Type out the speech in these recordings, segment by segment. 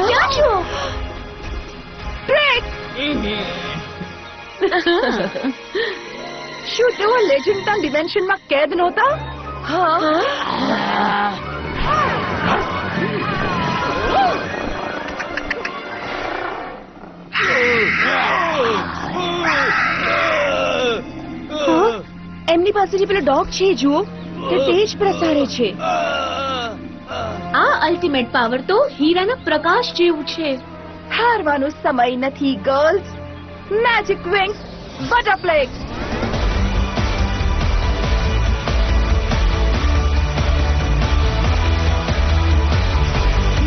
ક્યાં છો? શું તેઓ લેજન્ડના ડિમેન્શનમાં કેદ નહોતા? એમની પાસેથી પેલો ડોગ છે, જુઓ, તે તેજ પ્રસારે છે. આ અલ્ટિમેટ પાવર તો હીરાના પ્રકાશ જેવું છે. હારવાનો સમય નથી girls. Magic wings butterfly.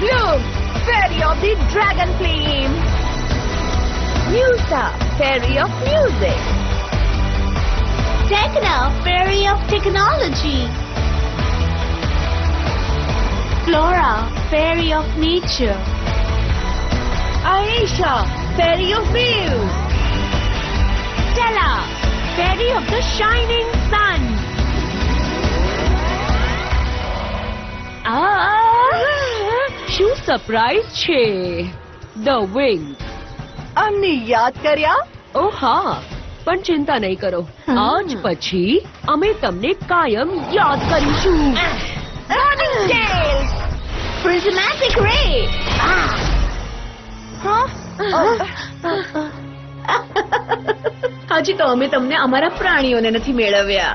Bloom, fairy of the dragon flame. Musa, fairy of music. Techna, fairy of technology. Flora, fairy of nature. Aisha, fairy of views. Stella, fairy of the shining sun. શું surprise છે? The wing. અમને યાદ કર્યા? ઓ હા, પણ ચિંતા નહીં કરો, આજ પછી અમે તમને કાયમ યાદ કરીશું. Running Tails. Prismatic ray. હજી તો અમે તમને અમારા પ્રાણીઓને નથી મેળવ્યા.